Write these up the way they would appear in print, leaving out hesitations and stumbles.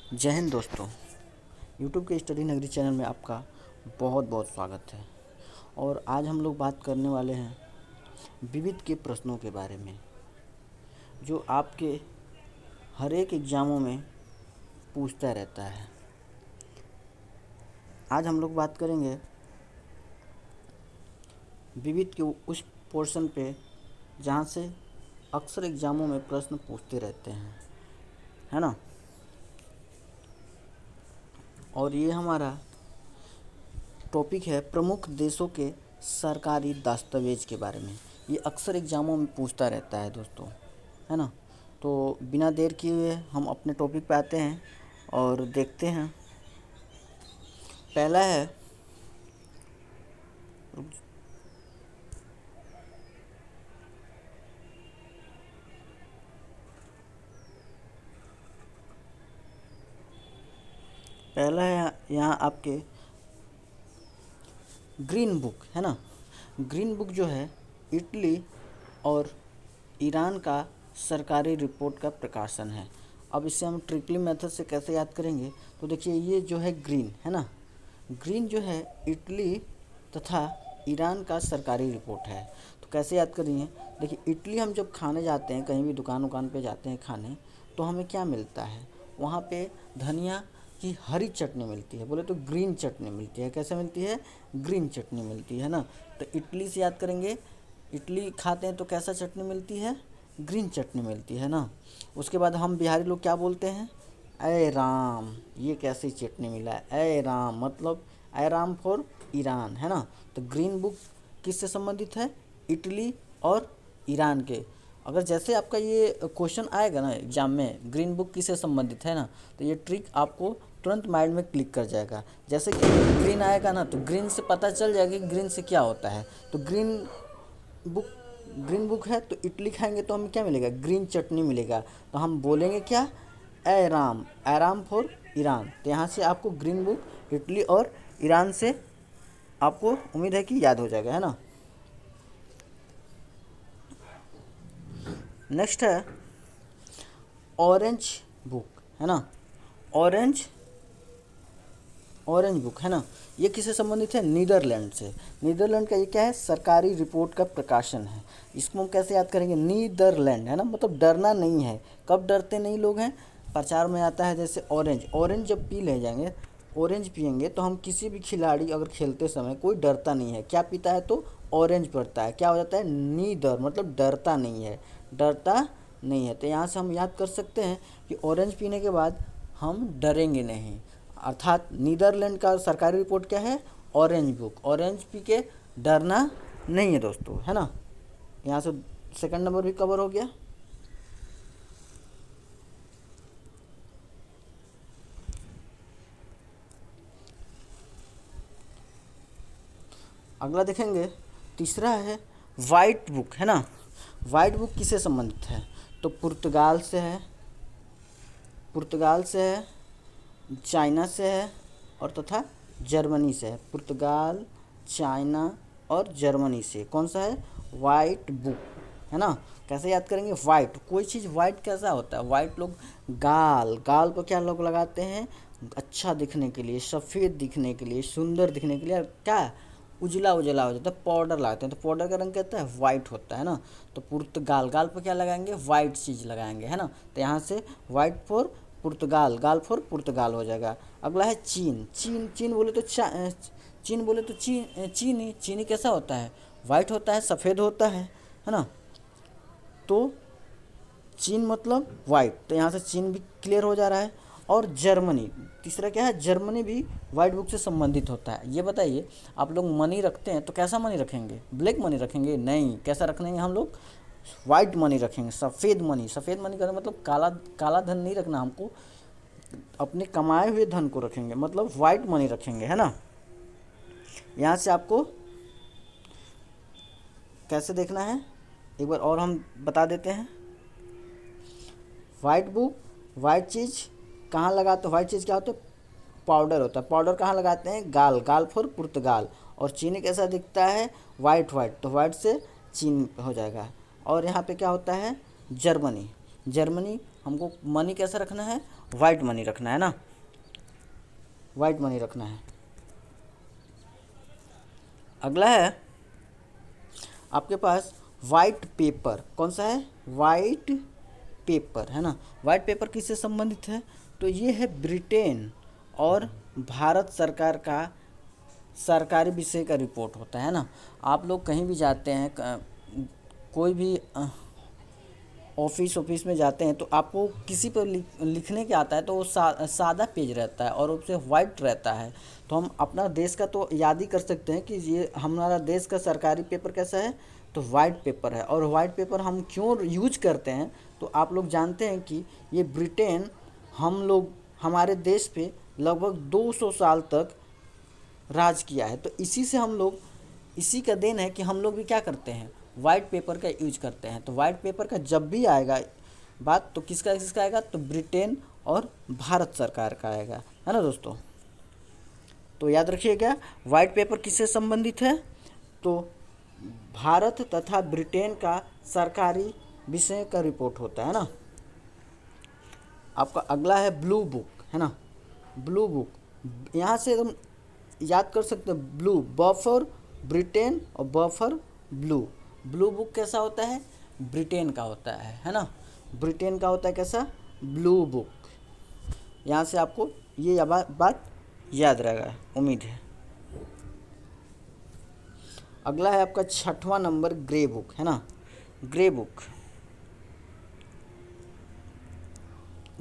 जय हिंद दोस्तों। यूट्यूब के स्टडी नगरी चैनल में आपका बहुत बहुत स्वागत है। और आज हम लोग बात करने वाले हैं विविध के प्रश्नों के बारे में, जो आपके हर एक एग्ज़ामों में पूछता रहता है। आज हम लोग बात करेंगे विविध के उस पोर्शन पे जहाँ से अक्सर एग्ज़ामों में प्रश्न पूछते रहते हैं, है ना। और ये हमारा टॉपिक है प्रमुख देशों के सरकारी दस्तावेज के बारे में। ये अक्सर एग्ज़ामों में पूछता रहता है दोस्तों, है ना। तो बिना देर किए हुए हम अपने टॉपिक पे आते हैं और देखते हैं। पहला है यहाँ आपके ग्रीन बुक, है ना। ग्रीन बुक जो है इटली और ईरान का सरकारी रिपोर्ट का प्रकाशन है। अब इससे हम ट्रिकली मेथड से कैसे याद करेंगे, तो देखिए ये जो है ग्रीन, है ना। ग्रीन जो है इटली तथा ईरान का सरकारी रिपोर्ट है। तो कैसे याद करेंगे, देखिए इटली हम जब खाने जाते हैं, कहीं भी दुकान पे जाते हैं खाने, तो हमें क्या मिलता है वहाँ पे, धनिया की हरी चटनी मिलती है, बोले तो ग्रीन चटनी मिलती है। कैसे मिलती है, ग्रीन चटनी मिलती है ना। तो इटली से याद करेंगे, इडली खाते हैं तो कैसा चटनी मिलती है, ग्रीन चटनी मिलती है ना। उसके बाद हम बिहारी लोग क्या बोलते हैं, अय राम, ये कैसी चटनी मिला है, अय राम, मतलब अय राम फॉर ईरान, है ना। तो ग्रीन बुक किससे संबंधित है, इटली और ईरान के। अगर जैसे आपका ये क्वेश्चन आएगा ना एग्जाम में, ग्रीन बुक किससे संबंधित है ना, तो ये ट्रिक आपको तुरंत माइंड में क्लिक कर जाएगा। जैसे कि ग्रीन आएगा ना, तो ग्रीन से पता चल जाएगा कि ग्रीन से क्या होता है। तो बुक ग्रीन बुक है तो इडली खाएंगे तो हमें क्या मिलेगा, ग्रीन चटनी मिलेगा। तो हम बोलेंगे क्या, ए राम फॉर ईरान। तो यहाँ से आपको ग्रीन बुक, इटली और ईरान से आपको उम्मीद है कि याद हो जाएगा, है ना। नेक्स्ट है ऑरेंज बुक, है ना। ऑरेंज ऑरेंज बुक, है ना। ये किससे संबंधित है, नीदरलैंड से। नीदरलैंड का ये क्या है, सरकारी रिपोर्ट का प्रकाशन है। इसको हम कैसे याद करेंगे, नीदरलैंड, है ना, मतलब डरना नहीं है। कब डरते नहीं लोग हैं, प्रचार में आता है जैसे ऑरेंज जब पी ले जाएंगे, ऑरेंज पियेंगे तो हम किसी भी खिलाड़ी अगर खेलते समय कोई डरता नहीं है, क्या पीता है तो ऑरेंज पड़ता है, क्या हो जाता है, नीदर, मतलब डरता नहीं है, डरता नहीं है। तो यहाँ से हम याद कर सकते हैं कि ऑरेंज पीने के बाद हम डरेंगे नहीं। अर्थात नीदरलैंड का सरकारी रिपोर्ट क्या है, ऑरेंज बुक। ऑरेंज पी के डरना नहीं है दोस्तों, है ना। यहाँ से सेकंड नंबर भी कवर हो गया। अगला देखेंगे, तीसरा है वाइट बुक, है ना। वाइट बुक किससे संबंधित है, तो पुर्तगाल से है, चाइना से है और तथा जर्मनी से है। पुर्तगाल, चाइना और जर्मनी से कौन सा है, वाइट बुक, है ना। कैसे याद करेंगे, वाइट, कोई चीज़ वाइट कैसा होता है, वाइट लोग गाल पर क्या लोग लगाते हैं, अच्छा दिखने के लिए, सफ़ेद दिखने के लिए, सुंदर दिखने के लिए, क्या उजला उजला हो जाता है, पाउडर लगाते हैं। तो पाउडर का रंग कहता है वाइट होता है ना। तो पुर्तगाल, गाल पर क्या लगाएंगे, वाइट चीज़ लगाएंगे, है ना। तो यहाँ से वाइट फॉर पुर्तगाल, गाल फॉर पुर्तगाल हो जाएगा। अगला है चीन बोले तो चीनी कैसा होता है, वाइट होता है, सफ़ेद होता है ना। तो चीन मतलब वाइट, तो यहाँ से चीन भी क्लियर हो जा रहा है। और जर्मनी, तीसरा क्या है, जर्मनी भी वाइट बुक से संबंधित होता है। ये बताइए, आप लोग मनी रखते हैं तो कैसा मनी रखेंगे, ब्लैक मनी रखेंगे, नहीं, कैसा रखेंगे हम लोग, वाइट मनी रखेंगे, सफ़ेद मनी का मतलब काला धन नहीं रखना हमको, अपने कमाए हुए धन को रखेंगे, मतलब वाइट मनी रखेंगे, है ना। यहाँ से आपको कैसे देखना है एक बार और हम बता देते हैं। वाइट बुक, वाइट चीज़ कहाँ लगाते, वाइट चीज़ क्या होता है, पाउडर होता है। पाउडर कहाँ लगाते हैं, गाल फॉर पुर्तगाल। और चीनी कैसा दिखता है, वाइट, तो वाइट से चीन हो जाएगा। और यहाँ पे क्या होता है, जर्मनी हमको मनी कैसा रखना है, वाइट मनी रखना है ना, वाइट मनी रखना है। अगला है आपके पास वाइट पेपर, कौन सा है, वाइट पेपर है ना। वाइट पेपर किससे संबंधित है, तो ये है ब्रिटेन और भारत सरकार का सरकारी विषय का रिपोर्ट होता है ना। आप लोग कहीं भी जाते हैं, कोई भी ऑफिस में जाते हैं तो आपको किसी पर लिखने के आता है तो वो सादा पेज रहता है और उससे वाइट रहता है। तो हम अपना देश का तो याद ही कर सकते हैं कि ये हमारा देश का सरकारी पेपर कैसा है, तो वाइट पेपर है। और वाइट पेपर हम क्यों यूज करते हैं, तो आप लोग जानते हैं कि ये ब्रिटेन हमारे देश पे लगभग 200 साल तक राज किया है। तो इसी से हम लोग, इसी का देन है कि हम लोग भी क्या करते हैं, वाइट पेपर का यूज करते हैं। तो वाइट पेपर का जब भी आएगा बात, तो किसका आएगा, तो ब्रिटेन और भारत सरकार का आएगा, है ना दोस्तों। तो याद रखिएगा वाइट पेपर किससे संबंधित है, तो भारत तथा ब्रिटेन का सरकारी विषय का रिपोर्ट होता है ना। आपका अगला है ब्लू बुक, है ना। ब्लू बुक यहाँ से एकदम याद कर सकते हैं, ब्लू ब फॉर ब्रिटेन और ब फॉर ब्लू। ब्लू बुक कैसा होता है, ब्रिटेन का होता है ना। ब्रिटेन का होता है कैसा, ब्लू बुक। यहाँ से आपको ये बात याद रहेगा, उम्मीद है। अगला है आपका 6वां नंबर ग्रे बुक, है ना। ग्रे बुक,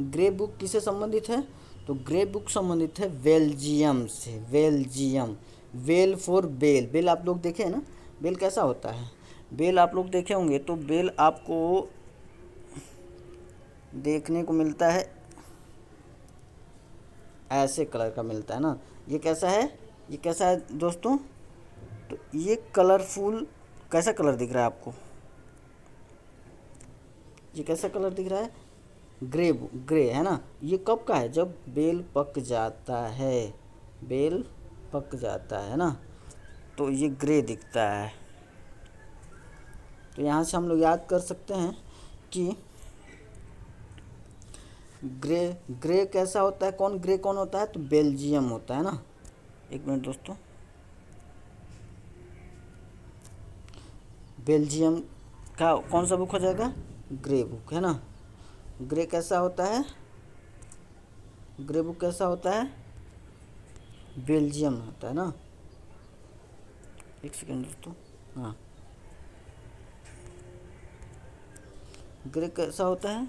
ग्रे बुक किससे संबंधित है, तो ग्रे बुक संबंधित है बेल्जियम से। Belgium, bell for bell. Bell आप लोग देखे हैं ना, बेल कैसा होता है, बेल आप लोग देखे होंगे। तो बेल आपको देखने को मिलता है ऐसे कलर का मिलता है ना। ये कैसा है, ये कैसा है दोस्तों, तो ये कलरफुल, कैसा कलर दिख रहा है आपको, ये कैसा कलर दिख रहा है, ग्रे, ग्रे है ना। ये कब का है, जब बेल पक जाता है, बेल पक जाता है ना, तो ये ग्रे दिखता है। तो यहाँ से हम लोग याद कर सकते हैं कि ग्रे, ग्रे कैसा होता है, कौन ग्रे कौन होता है, तो बेल्जियम होता है ना। एक मिनट दोस्तों, बेल्जियम का कौन सा बुक हो जाएगा, ग्रे बुक, है ना। ग्रे कैसा होता है, ग्रे बुक कैसा होता है, बेल्जियम होता है ना। एक सेकेंड दोस्तों, हाँ, ग्रे कैसा होता है,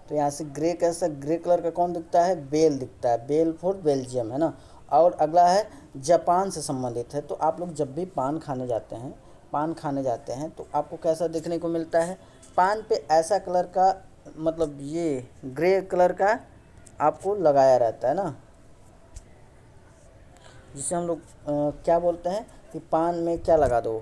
तो यहाँ से ग्रे कैसा, ग्रे कलर का कौन दिखता है, बेल दिखता है, बेल फॉर बेल्जियम, है ना। और अगला है जापान से संबंधित है। तो आप लोग जब भी पान खाने जाते हैं, पान खाने जाते हैं तो आपको कैसा देखने को मिलता है, पान पे ऐसा कलर का, मतलब ये ग्रे कलर का आपको लगाया रहता है ना, जिसे हम लोग क्या बोलते हैं कि पान में क्या लगा दो,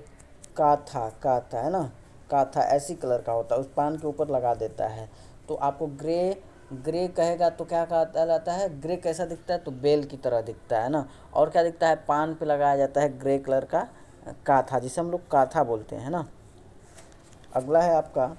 काथा, काथा है ना, काथा ऐसी कलर का होता है, उस पान के ऊपर लगा देता है। तो आपको ग्रे, ग्रे कहेगा तो क्या कहता रहता है, ग्रे कैसा दिखता है, तो बेल की तरह दिखता है ना। और क्या दिखता है, पान पे लगाया जाता है ग्रे कलर का काथा, जिसे हम लोग काथा बोलते हैं ना। अगला है आपका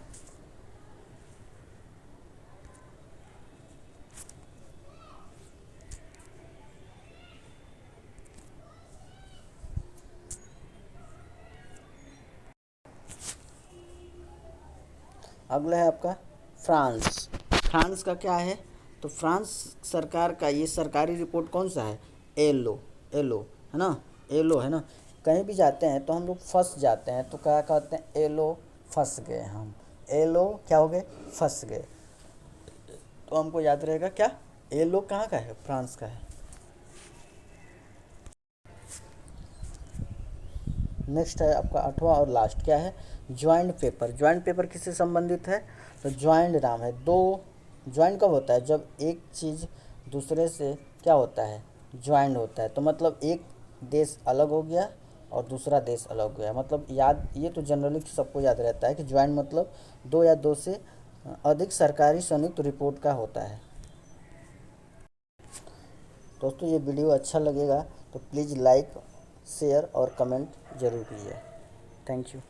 अगला है आपका फ्रांस। फ्रांस का क्या है, तो फ्रांस सरकार का ये सरकारी रिपोर्ट कौन सा है, एलो, एलो है ना, एलो है ना। कहीं भी जाते हैं तो हम लोग फंस जाते हैं तो क्या कहते हैं, एलो, फंस गए हम, एलो क्या हो गए, फंस गए। तो हमको याद रहेगा क्या, एलो कहाँ का है, फ्रांस का है। नेक्स्ट है आपका 8वां और लास्ट, क्या है, ज्वाइंट पेपर। ज्वाइंट पेपर किससे संबंधित है, तो ज्वाइंट नाम है, दो ज्वाइंट कब होता है, जब एक चीज़ दूसरे से क्या होता है, ज्वाइंट होता है। तो मतलब एक देश अलग हो गया और दूसरा देश अलग हो गया, मतलब याद, ये तो जनरली सबको याद रहता है कि ज्वाइंट मतलब दो या दो से अधिक सरकारी संयुक्त रिपोर्ट का होता है। दोस्तों ये वीडियो अच्छा लगेगा तो प्लीज़ लाइक, शेयर और कमेंट ज़रूर कीजिए। Thank you.